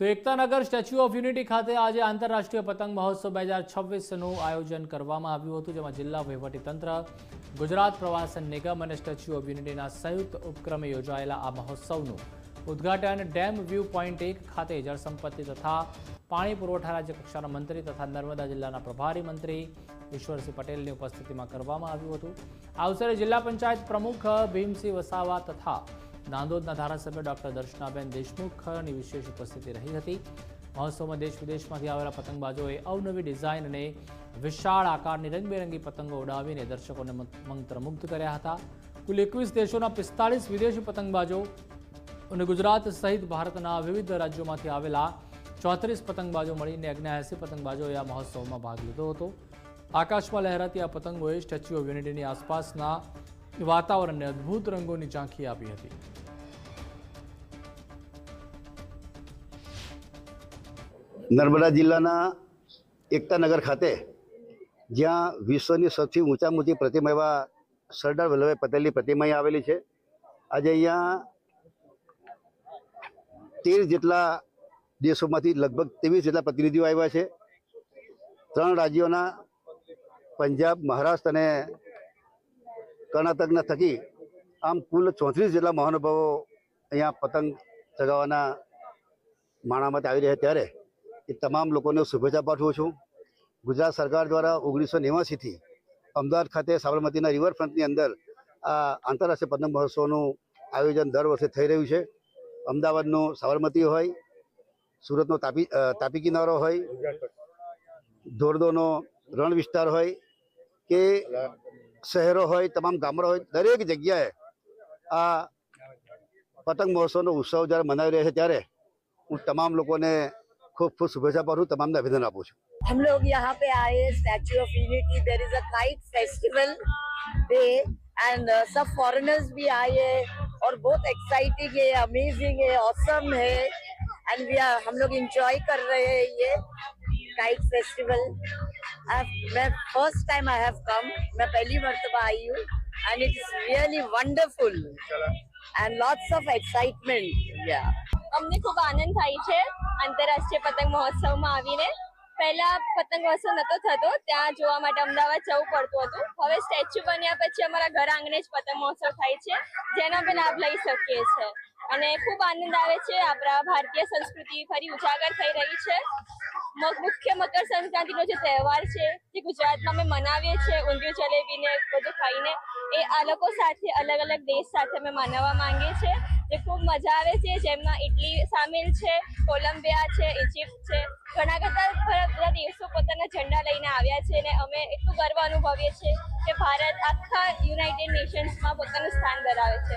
તો Ektanagar statue of unity ખાતે આજે આંતરરાષ્ટ્રીય પતંગ મહોત્સવ 2026નું આયોજન કરવામાં આવ્યું હતું, જેમાં જિલ્લા વહીવટીતંત્ર, ગુજરાત પ્રવાસન નિગમ અને સ્ટેચ્યુ ઓફ યુનિટીના સંયુક્ત ઉપક્રમે યોજાયેલા આ મહોત્સવનું ઉદ્ઘાટન ડેમ વ્યૂ પોઈન્ટ 1 ખાતે જળસંપત્તિ તથા પાણી પુરવઠા રાજ્ય કક્ષાના મંત્રી તથા નર્મદા જિલ્લાના પ્રભારી મંત્રી ઈશ્વરસિંહ પટેલની ઉપસ્થિતિમાં કરવામાં આવ્યું હતું। આ અવસરે જિલ્લા પંચાયત પ્રમુખ ભીમસિંહ વસાવા તથા નાંદોદના ધારાસભ્ય ડોક્ટર દર્શનાબેન દેશમુખની વિશેષ ઉપસ્થિતિ રહી હતી। મહોત્સવમાં દેશ વિદેશમાંથી આવેલા પતંગબાજોએ અવનવી ડિઝાઇન અને વિશાળ આકારની રંગબેરંગી પતંગો ઉડાવીને દર્શકોને મંત્રમુગ્ધ કર્યા હતા। કુલ 21 દેશોના 45 વિદેશી પતંગબાજો અને ગુજરાત સહિત ભારતના વિવિધ રાજ્યોમાંથી આવેલા 34 પતંગબાજો મળીને 79 પતંગબાજોએ આ મહોત્સવમાં ભાગ લીધો હતો। આકાશમાં લહેરાતી આ પતંગોએ સ્ટેચ્યુ ઓફ યુનિટીની આસપાસના વાતાવરણને અદ્ભુત રંગોની ઝાંખી આપી હતી। નર્મદા જિલ્લાના એકતાનગર ખાતે જ્યાં વિશ્વની સૌથી ઊંચામાં ઊંચી પ્રતિમા એવા સરદાર વલ્લભભાઈ પટેલની પ્રતિમા આવેલી છે। આજે અહીંયા 13 જેટલા દેશોમાંથી લગભગ 23 જેટલા પ્રતિનિધિઓ આવ્યા છે। 3 રાજ્યોના પંજાબ, મહારાષ્ટ્ર અને કર્ણાટકના થકી આમ કુલ 34 જેટલા મહાનુભાવો અહીંયા પતંગ ચગાવવાના માણામાંથી આવી રહ્યા, ત્યારે એ તમામ લોકોને શુભેચ્છા પાઠવું છું। ગુજરાત સરકાર દ્વારા 1989થી અમદાવાદ ખાતે સાબરમતીના રિવરફ્રન્ટની અંદર આ આંતરરાષ્ટ્રીય પતંગ મહોત્સવનું આયોજન દર વર્ષે થઈ રહ્યું છે। અમદાવાદનું સાબરમતી હોય, સુરતનો તાપી કિનારો હોય, ધોરડોનો રણ વિસ્તાર હોય કે શહેરો હોય, તમામ ગામડા હોય, દરેક જગ્યાએ આ પતંગ મહોત્સવનો ઉત્સવ જ્યારે મનાવી રહ્યા છે, ત્યારે હું તમામ લોકોને खूब खूब शुभेच्छा पाठवूं, तमाम ने अभिनंदन आपू छूं। हम लोग यहाँ पे आए Statue of Unity, there is a kite festival day and सब फॉरेनर्स भी आए हैं और बहुत एक्साइटिंग है, अमेजिंग है, ऑसम है एंड हम लोग एंजॉय कर रहे हैं ये काइट फेस्टिवल। मैं first time I have come, मैं पहली मर्तबा आई हूँ and it is really wonderful and lots of excitement. या અમને ખૂબ આનંદ થાય છે આંતરરાષ્ટ્રીય પતંગ મહોત્સવમાં આવીને। પહેલા પતંગ મહોત્સવ નહોતો થતો, ત્યાં જોવા માટે અમદાવાદ જવું પડતું હતું। હવે સ્ટેચ્યુ બન્યા પછી અમારા ઘર આંગણે જ પતંગ મહોત્સવ થાય છે, જેનો અમે લાભ લઈ શકીએ છીએ અને ખૂબ આનંદ આવે છે। આપણા ભારતીય સંસ્કૃતિ ફરી ઉજાગર થઈ રહી છે। મુખ્ય મકર સંક્રાંતિનો જે તહેવાર છે, જે ગુજરાતમાં અમે મનાવીએ છીએ ઊંધિયું જલેબીને બધું ખાઈને, એ આ લોકો સાથે અલગ અલગ દેશ સાથે અમે મનાવવા માંગીએ છીએ, જે ખૂબ મજા આવે છે। જેમાં ઇટલી સામેલ છે, કોલંબિયા છે, ઇજિપ્ત છે, ઘણા બધા દેશો પોતાના ઝંડા લઈને આવ્યા છે અને અમે એટલું ગર્વ અનુભવીએ છીએ કે ભારત આખા યુનાઇટેડ નેશન્સમાં પોતાનું સ્થાન ધરાવે છે।